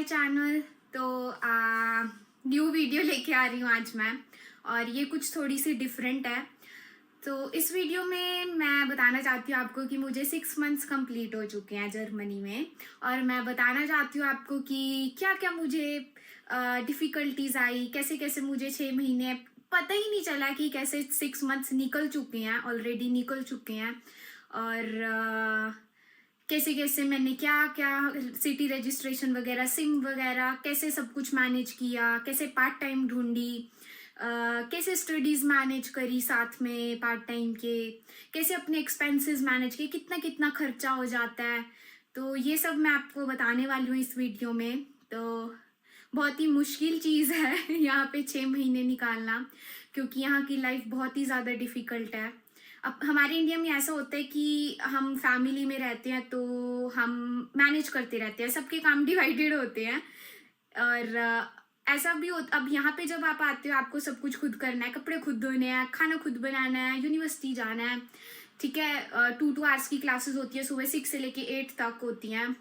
My channel. तो new video लेके आ रही हूँ आज मैं, और ये कुछ थोड़ी सी डिफरेंट है। तो इस वीडियो में मैं बताना चाहती हूँ आपको कि मुझे 6 मंथ्स कंप्लीट हो चुके हैं जर्मनी में, और मैं बताना चाहती हूँ आपको कि क्या क्या मुझे डिफ़िकल्टीज आई, कैसे कैसे मुझे 6 महीने पता ही नहीं चला कि कैसे 6 मंथ्स निकल चुके हैं, ऑलरेडी निकल चुके हैं। और कैसे कैसे मैंने क्या क्या सिटी रजिस्ट्रेशन वगैरह, सिम वगैरह, कैसे सब कुछ मैनेज किया, कैसे पार्ट टाइम ढूंढी, कैसे स्टडीज़ मैनेज करी साथ में पार्ट टाइम के, कैसे अपने एक्सपेंसेस मैनेज किए, कितना कितना खर्चा हो जाता है। तो ये सब मैं आपको बताने वाली हूँ इस वीडियो में। तो बहुत ही मुश्किल चीज़ है यहाँ पे 6 महीने निकालना, क्योंकि यहाँ की लाइफ बहुत ही ज़्यादा डिफ़िकल्ट है। अब हमारे इंडिया में ऐसा होता है कि हम फैमिली में रहते हैं तो हम मैनेज करते रहते हैं, सबके काम डिवाइडेड होते हैं। और ऐसा भी होता, अब यहाँ पे जब आप आते हो आपको सब कुछ खुद करना है, कपड़े खुद धोने हैं, खाना खुद बनाना है, यूनिवर्सिटी जाना है। ठीक है, 2 आवर्स की क्लासेस होती है, सुबह 6 से लेके 8 तक होती हैं।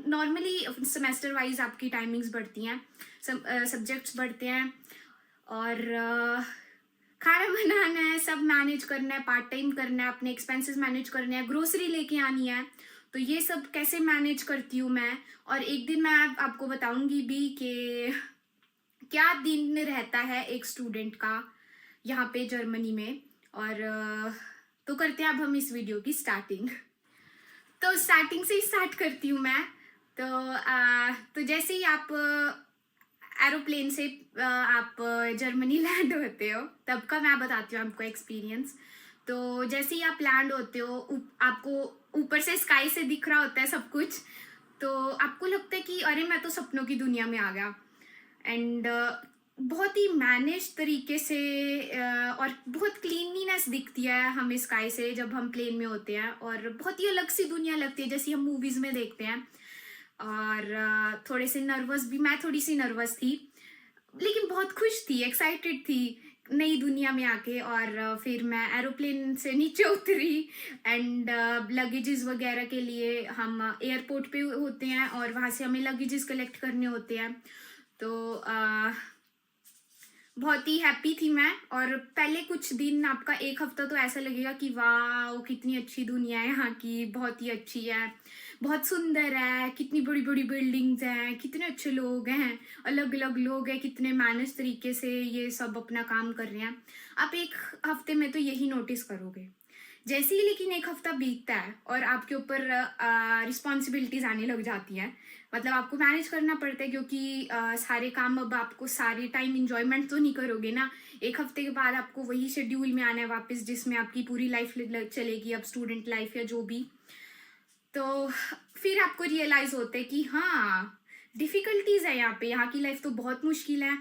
नॉर्मली सेमेस्टर वाइज आपकी टाइमिंग्स बढ़ती हैं, सब्जेक्ट्स बढ़ते हैं, और खाना बनाना है, सब मैनेज करना है, पार्ट टाइम करना है, अपने एक्सपेंसेस मैनेज करने हैं, ग्रोसरी लेके आनी है। तो ये सब कैसे मैनेज करती हूँ मैं, और एक दिन मैं आपको बताऊंगी भी कि क्या दिन रहता है एक स्टूडेंट का यहाँ पे जर्मनी में। और तो करते हैं अब हम इस वीडियो की स्टार्टिंग। तो स्टार्टिंग से ही स्टार्ट करती हूँ मैं। तो जैसे ही आप एरोप्लेन से आप जर्मनी लैंड होते हो, तब का मैं बताती हूँ आपको एक्सपीरियंस। तो जैसे ही आप लैंड होते हो, आपको ऊपर से स्काई से दिख रहा होता है सब कुछ, तो आपको लगता है कि अरे मैं तो सपनों की दुनिया में आ गया। एंड बहुत ही मैनेज तरीके से और बहुत क्लीनलीनेस दिखती है हमें स्काई से जब हम प्लेन में होते हैं, और बहुत ही अलग सी दुनिया लगती है जैसी हम मूवीज़ में देखते हैं। और थोड़े से नर्वस भी, मैं थोड़ी सी नर्वस थी, लेकिन बहुत खुश थी, एक्साइटेड थी नई दुनिया में आके। और फिर मैं एरोप्लेन से नीचे उतरी, एंड लगेजेस वगैरह के लिए हम एयरपोर्ट पे होते हैं, और वहाँ से हमें लगेजेस कलेक्ट करने होते हैं। तो बहुत ही हैप्पी थी मैं। और पहले कुछ दिन, आपका 1 हफ्ता तो ऐसा लगेगा कि वाह कितनी अच्छी दुनिया है यहाँ की, बहुत ही अच्छी है, बहुत सुंदर है, कितनी बड़ी बड़ी बिल्डिंग्स हैं, कितने अच्छे लोग हैं, अलग अलग लोग हैं, कितने मैनेज तरीके से ये सब अपना काम कर रहे हैं। आप 1 हफ्ते में तो यही नोटिस करोगे। जैसे ही लेकिन 1 हफ्ता बीतता है और आपके ऊपर रिस्पॉन्सिबिलिटीज आने लग जाती हैं, मतलब आपको मैनेज करना पड़ता है, क्योंकि सारे काम, अब आपको सारे टाइम इंजॉयमेंट तो नहीं करोगे ना। 1 हफ्ते के बाद आपको वही शेड्यूल में आना है वापस, जिसमें आपकी पूरी लाइफ चलेगी, अब स्टूडेंट लाइफ या जो भी। तो फिर आपको रियलाइज होता है कि हाँ, डिफ़िकल्टीज है यहाँ पे, यहाँ की लाइफ तो बहुत मुश्किल है।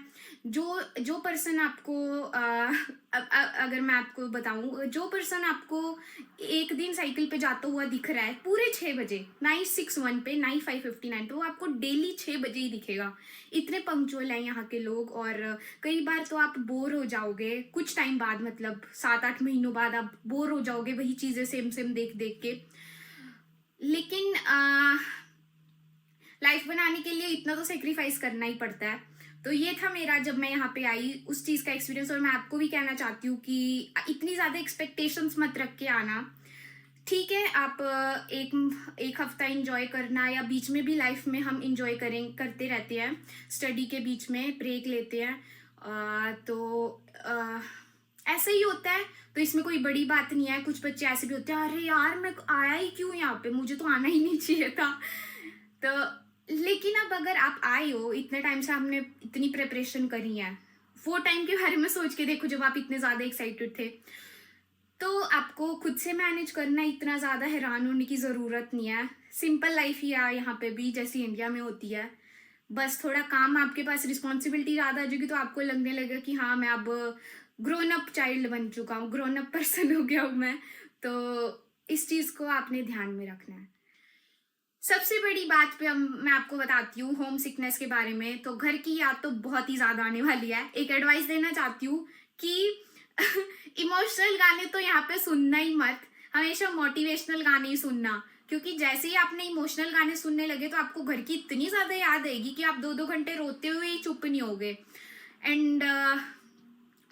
जो पर्सन आपको अगर मैं आपको बताऊं, जो पर्सन आपको एक दिन साइकिल पे जाता हुआ दिख रहा है पूरे 6 बजे, 9:61 पे, 9:59 पे, वो आपको डेली 6 बजे ही दिखेगा। इतने पंक्चुअल हैं यहाँ के लोग। और कई बार तो आप बोर हो जाओगे कुछ टाइम बाद, मतलब 7-8 महीनों बाद आप बोर हो जाओगे वही चीज़ें सेम सेम देख देख के। लेकिन लाइफ बनाने के लिए इतना तो सेक्रीफाइस करना ही पड़ता है। तो ये था मेरा, जब मैं यहाँ पे आई, उस चीज़ का एक्सपीरियंस। और मैं आपको भी कहना चाहती हूँ कि इतनी ज़्यादा एक्सपेक्टेशंस मत रख के आना। ठीक है, आप एक हफ्ता इंजॉय करना, या बीच में भी लाइफ में हम इंजॉय करते रहते हैं, स्टडी के बीच में ब्रेक लेते हैं। तो ऐसा ही होता है, तो इसमें कोई बड़ी बात नहीं है। कुछ बच्चे ऐसे भी होते हैं, अरे यार मैं आया ही क्यों यहाँ पे, मुझे तो आना ही नहीं चाहिए था। तो लेकिन अब अगर आप आए हो, इतने टाइम से हमने इतनी प्रिपरेशन करी है, वो टाइम के बारे में सोच के देखो जब आप इतने ज़्यादा एक्साइटेड थे। तो आपको खुद से मैनेज करना, इतना ज़्यादा हैरान होने की ज़रूरत नहीं है। सिंपल लाइफ ही है यहाँ पे भी, जैसी इंडिया में होती है। बस थोड़ा काम, आपके पास रिस्पॉन्सिबिलिटी ज़्यादा आ जाएगी, तो आपको लगने लगेगा कि हाँ मैं अब ग्रोन अप चाइल्ड बन चुका हूँ, ग्रोन अप पर्सन हो गया हूँ मैं। तो इस चीज़ को आपने ध्यान में रखना है। सबसे बड़ी बात पे मैं आपको बताती हूँ होम सिकनेस के बारे में। तो घर की याद तो बहुत ही ज़्यादा आने वाली है। एक एडवाइस देना चाहती हूँ कि इमोशनल गाने तो यहाँ पे सुनना ही मत, हमेशा मोटिवेशनल गाने ही सुनना। क्योंकि जैसे ही आपने इमोशनल गाने सुनने लगे तो आपको घर की इतनी ज़्यादा याद आएगी कि आप 2-2 घंटे रोते हुए ही चुप नहीं होगे। एंड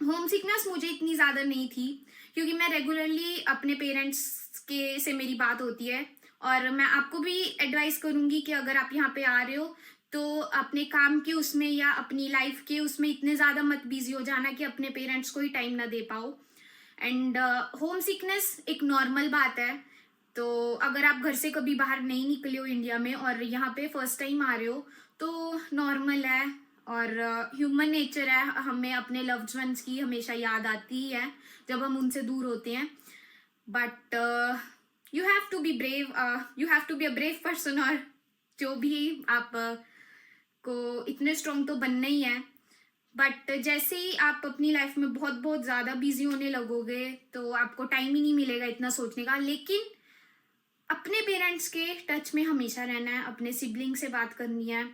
होम सिकनेस मुझे इतनी ज़्यादा नहीं थी, क्योंकि मैं रेगुलरली अपने पेरेंट्स के से मेरी बात होती है। और मैं आपको भी एडवाइस करूँगी कि अगर आप यहाँ पे आ रहे हो तो अपने काम के उसमें या अपनी लाइफ के उसमें इतने ज़्यादा मत बिजी हो जाना कि अपने पेरेंट्स को ही टाइम ना दे पाओ। एंड होम सिकनेस एक नॉर्मल बात है। तो अगर आप घर से कभी बाहर नहीं निकले हो इंडिया में और यहाँ पे फर्स्ट टाइम आ रहे हो तो नॉर्मल है और ह्यूमन नेचर है, हमें अपने लव्ड वंस की हमेशा याद आती ही है जब हम उनसे दूर होते हैं। But you have to be brave, you have to be a brave person, और जो भी आप को इतने स्ट्रॉन्ग तो बनना ही है। बट जैसे ही आप अपनी लाइफ में बहुत बहुत ज़्यादा बिजी होने लगोगे तो आपको टाइम ही नहीं मिलेगा इतना सोचने का। लेकिन अपने पेरेंट्स के टच में हमेशा रहना है, अपने सिबलिंग से बात करनी है।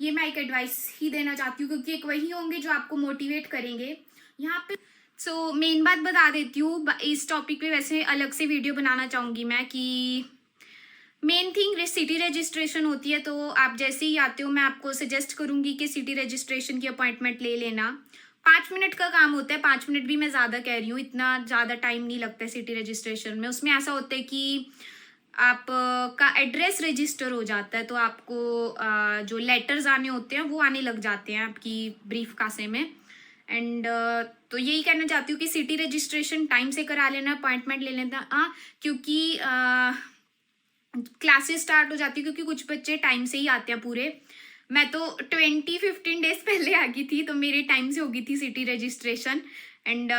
ये मैं एक एडवाइस ही देना चाहती हूँ, क्योंकि एक वही होंगे जो आपको मोटिवेट करेंगे यहाँ पे। सो मेन बात बता देती हूँ, इस टॉपिक पे वैसे अलग से वीडियो बनाना चाहूँगी मैं, कि मेन थिंग सिटी रजिस्ट्रेशन होती है। तो आप जैसे ही आते हो मैं आपको सजेस्ट करूँगी कि सिटी रजिस्ट्रेशन की अपॉइंटमेंट ले लेना। 5 मिनट का काम होता है, 5 मिनट भी मैं ज़्यादा कह रही हूँ, इतना ज़्यादा टाइम नहीं लगता है सिटी रजिस्ट्रेशन में। उसमें ऐसा होता है कि आप का एड्रेस रजिस्टर हो जाता है, तो आपको जो लेटर्स आने होते हैं वो आने लग जाते हैं आपकी ब्रीफ कासे में। एंड तो यही कहना चाहती हूँ कि सिटी रजिस्ट्रेशन टाइम से करा लेना, अपॉइंटमेंट ले लेना, क्योंकि क्लासेस स्टार्ट हो जाती है, क्योंकि कुछ बच्चे टाइम से ही आते हैं पूरे। मैं तो 20-15 डेज पहले आ गई थी, तो मेरे टाइम से हो गई थी सिटी रजिस्ट्रेशन। एंड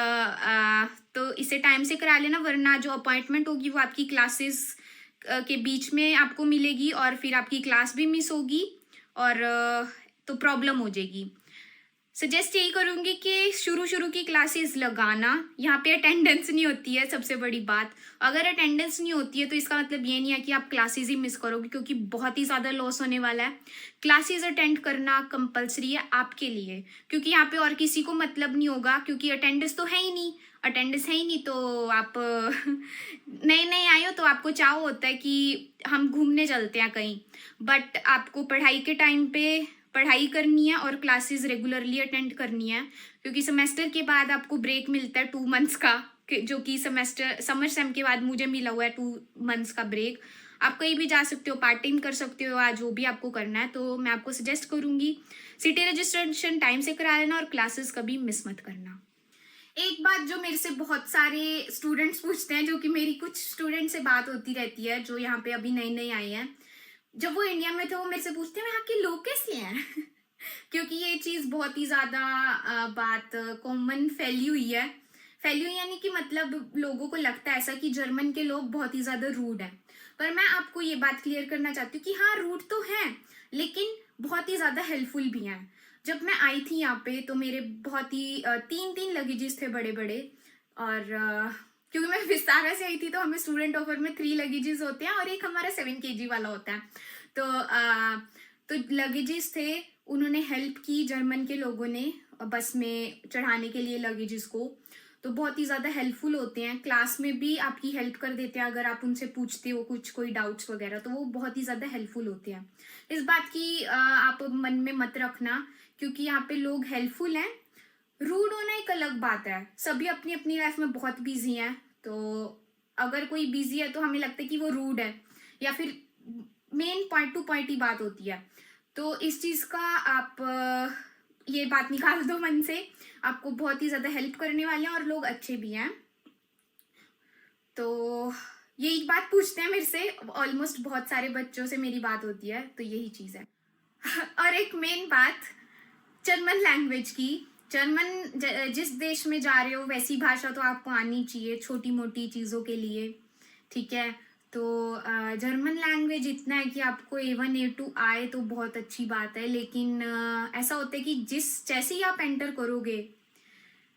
तो इसे टाइम से करा लेना, वरना जो अपॉइंटमेंट होगी वो आपकी क्लासेस के बीच में आपको मिलेगी और फिर आपकी क्लास भी मिस होगी और तो प्रॉब्लम हो जाएगी। सजेस्ट यही करूँगी कि शुरू की क्लासेस लगाना। यहाँ पे अटेंडेंस नहीं होती है सबसे बड़ी बात। अगर अटेंडेंस नहीं होती है तो इसका मतलब ये नहीं है कि आप क्लासेस ही मिस करोगे, क्योंकि बहुत ही ज़्यादा लॉस होने वाला है। क्लासेस अटेंड करना कंपलसरी है आपके लिए, क्योंकि यहाँ पे और किसी को मतलब नहीं होगा, क्योंकि अटेंडेंस तो है ही नहीं। अटेंडेंस है ही नहीं तो आप नए नए आए हो तो आपको चाह होता है कि हम घूमने चलते हैं कहीं। बट आपको पढ़ाई के टाइम पे पढ़ाई करनी है और क्लासेस रेगुलरली अटेंड करनी है, क्योंकि सेमेस्टर के बाद आपको ब्रेक मिलता है 2 मंथ्स का, जो कि समर सेम के बाद मुझे मिला हुआ है 2 मंथ्स का ब्रेक। आप कहीं भी जा सकते हो, पार्ट टाइम कर सकते हो, आज जो भी आपको करना है। तो मैं आपको सजेस्ट करूँगी सिटी रजिस्ट्रेशन टाइम से करा लेना और क्लासेस कभी मिस मत करना। एक बात जो मेरे से बहुत सारे स्टूडेंट्स पूछते हैं, जो कि मेरी कुछ स्टूडेंट से बात होती रहती है जो यहाँ पे अभी नए नए आए हैं, जब वो इंडिया में थे वो मेरे से पूछते हैं यहाँ के लोग कैसे हैं क्योंकि ये चीज़ बहुत ही ज़्यादा बात कॉमन फैली हुई है। फैली हुई यानी कि मतलब लोगों को लगता है ऐसा कि जर्मन के लोग बहुत ही ज़्यादा रूड है। पर मैं आपको ये बात क्लियर करना चाहती हूँ कि हाँ, रूड तो हैं लेकिन बहुत ही ज़्यादा हेल्पफुल भी हैं। जब मैं आई थी यहाँ पे तो मेरे बहुत ही 3 लगेजेस थे बड़े बड़े, और क्योंकि मैं विस्तारा से आई थी तो हमें स्टूडेंट ऑफर में 3 लगेजेस होते हैं और एक हमारा 7 kg वाला होता है। तो लगेजेस थे, उन्होंने हेल्प की जर्मन के लोगों ने बस में चढ़ाने के लिए लगेजेस को। तो बहुत ही ज़्यादा हेल्पफुल होते हैं, क्लास में भी आपकी हेल्प कर देते हैं अगर आप उनसे पूछते हो कुछ कोई डाउट्स वगैरह, तो वो बहुत ही ज़्यादा हेल्पफुल होते हैं। इस बात की आप मन में मत रखना, क्योंकि यहाँ पे लोग हेल्पफुल हैं। रूड होना एक अलग बात है, सभी अपनी अपनी लाइफ में बहुत बिजी हैं। तो अगर कोई बिजी है तो हमें लगता है कि वो रूड है, या फिर मेन पॉइंट टू पॉइंट ही बात होती है। तो इस चीज़ का आप ये बात निकाल दो मन से, आपको बहुत ही ज़्यादा हेल्प करने वाले हैं और लोग अच्छे भी हैं। तो यही बात पूछते हैं मेरे से, ऑलमोस्ट बहुत सारे बच्चों से मेरी बात होती है, तो यही चीज़ है। और एक मेन बात जर्मन लैंग्वेज की। जर्मन जिस देश में जा रहे हो वैसी भाषा तो आपको आनी चाहिए छोटी मोटी चीज़ों के लिए, ठीक है। तो जर्मन लैंग्वेज इतना है कि आपको A1 A2 आए तो बहुत अच्छी बात है, लेकिन ऐसा होता है कि जैसे ही आप एंटर करोगे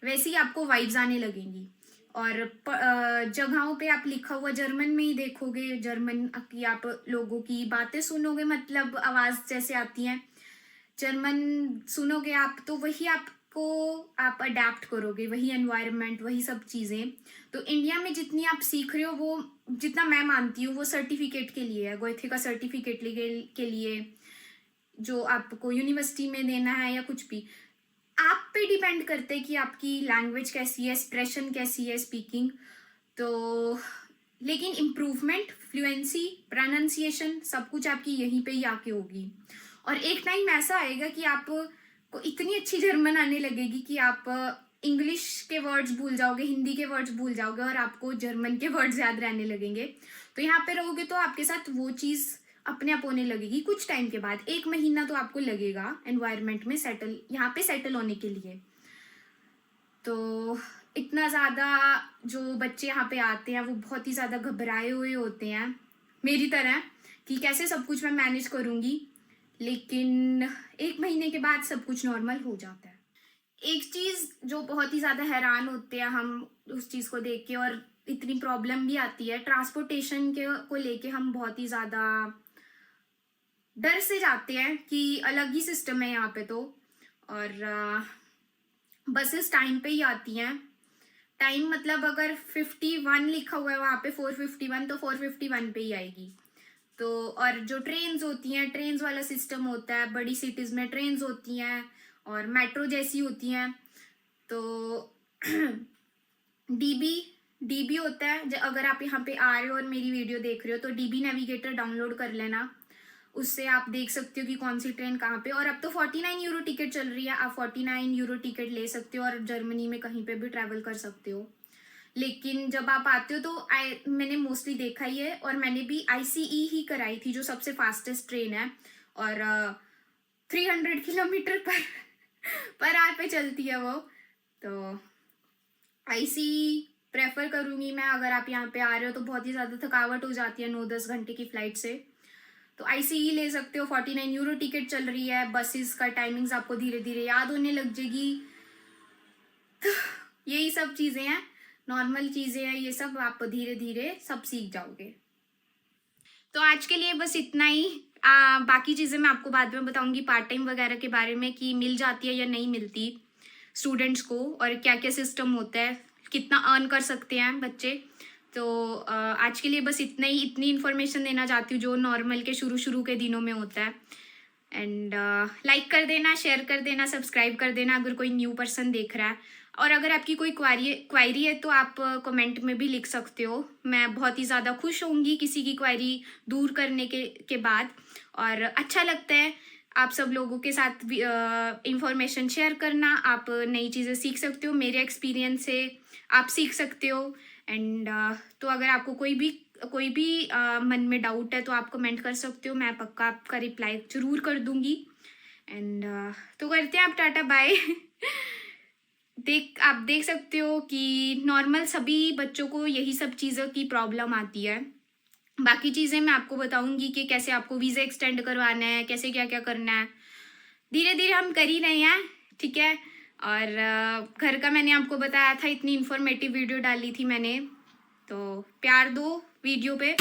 वैसे ही आपको वाइब्स आने लगेंगी, और जगहों पे आप लिखा हुआ जर्मन में ही देखोगे, जर्मन की आप लोगों की बातें सुनोगे, मतलब आवाज़ जैसे आती हैं जर्मन सुनोगे आप, तो वही आप को आप अडेप्ट करोगे, वही एनवायरनमेंट, वही सब चीज़ें। तो इंडिया में जितनी आप सीख रहे हो, वो जितना मैं मानती हूँ वो सर्टिफिकेट के लिए है, गोएथे का सर्टिफिकेट के लिए जो आपको यूनिवर्सिटी में देना है या कुछ भी। आप पे डिपेंड करते हैं कि आपकी लैंग्वेज कैसी है, एक्सप्रेशन कैसी है, स्पीकिंग। तो लेकिन इम्प्रूवमेंट, फ्लुएंसी, प्रोनाउंसिएशन सब कुछ आपकी यहीं पे ही आके होगी। और एक टाइम ऐसा आएगा कि आपको इतनी अच्छी जर्मन आने लगेगी कि आप इंग्लिश के वर्ड्स भूल जाओगे, हिंदी के वर्ड्स भूल जाओगे और आपको जर्मन के वर्ड्स याद रहने लगेंगे। तो यहाँ पे रहोगे तो आपके साथ वो चीज़ अपने आप होने लगेगी कुछ टाइम के बाद। 1 महीना तो आपको लगेगा एनवायरनमेंट में सेटल, यहाँ पे सेटल होने के लिए। तो इतना ज़्यादा जो बच्चे यहाँ पे आते हैं वो बहुत ही ज़्यादा घबराए हुए होते हैं मेरी तरह, कि कैसे सब कुछ मैं मैनेज करूँगी। लेकिन 1 महीने के बाद सब कुछ नॉर्मल हो जाता है। एक चीज़ जो बहुत ही ज़्यादा हैरान होते हैं हम उस चीज़ को देख के, और इतनी प्रॉब्लम भी आती है ट्रांसपोर्टेशन के को लेके, हम बहुत ही ज़्यादा डर से जाते हैं कि अलग ही सिस्टम है यहाँ पे तो। और बसेस टाइम पे ही आती हैं। टाइम मतलब अगर 51 लिखा हुआ है वहाँ पे 451, तो 451 पे ही आएगी। तो और जो ट्रेन्स होती हैं, ट्रेन्स वाला सिस्टम होता है, बड़ी सिटीज़ में ट्रेन्स होती हैं और मेट्रो जैसी होती हैं। तो डीबी होता है। अगर आप यहाँ पे आ रहे हो और मेरी वीडियो देख रहे हो तो डीबी नेविगेटर डाउनलोड कर लेना, उससे आप देख सकते हो कि कौन सी ट्रेन कहाँ पे। और अब तो 49 यूरो टिकट चल रही है, आप 49 यूरो टिकट ले सकते हो और जर्मनी में कहीं पे भी ट्रैवल कर सकते हो। लेकिन जब आप आते हो तो मैंने मोस्टली देखा ही है, और मैंने भी ICE ही कराई थी जो सबसे फास्टेस्ट ट्रेन है, और 300 किलोमीटर पर आवर पे चलती है वो। तो ICE प्रेफर करूँगी मैं। अगर आप यहाँ पे आ रहे हो तो बहुत ही ज़्यादा थकावट हो जाती है 9-10 घंटे की फ़्लाइट से, तो ICE ले सकते हो। 49 यूरो टिकट चल रही है। बसेस का टाइमिंग्स आपको धीरे धीरे याद होने लग जाएगी। तो यही सब चीज़ें हैं, नॉर्मल चीज़ें हैं ये सब, आप धीरे धीरे सब सीख जाओगे। तो आज के लिए बस इतना ही। बाकी चीज़ें मैं आपको बाद में बताऊंगी पार्ट टाइम वगैरह के बारे में, कि मिल जाती है या नहीं मिलती स्टूडेंट्स को, और क्या क्या सिस्टम होता है, कितना अर्न कर सकते हैं बच्चे। तो आज के लिए बस इतना ही, इतनी इन्फॉर्मेशन देना चाहती हूँ जो नॉर्मल के शुरू के दिनों में होता है। एंड लाइक कर देना, शेयर कर देना, सब्सक्राइब कर देना अगर कोई न्यू पर्सन देख रहा है। और अगर आपकी कोई क्वायरी है तो आप कमेंट में भी लिख सकते हो। मैं बहुत ही ज़्यादा खुश होंगी किसी की क्वायरी दूर करने के बाद। और अच्छा लगता है आप सब लोगों के साथ इंफॉर्मेशन शेयर करना। आप नई चीज़ें सीख सकते हो, मेरे एक्सपीरियंस से आप सीख सकते हो। एंड तो अगर आपको कोई भी मन में डाउट है तो आप कमेंट कर सकते हो, मैं पक्का आपका रिप्लाई ज़रूर कर दूंगी। एंड तो करते हैं आप टाटा बाय। आप देख सकते हो कि नॉर्मल सभी बच्चों को यही सब चीज़ों की प्रॉब्लम आती है। बाकी चीज़ें मैं आपको बताऊंगी कि कैसे आपको वीज़ा एक्सटेंड करवाना है, कैसे क्या क्या करना है। धीरे धीरे हम कर ही रहे हैं, ठीक है। और घर का मैंने आपको बताया था, इतनी इन्फॉर्मेटिव वीडियो डाली थी मैंने, तो प्यार दो वीडियो पे।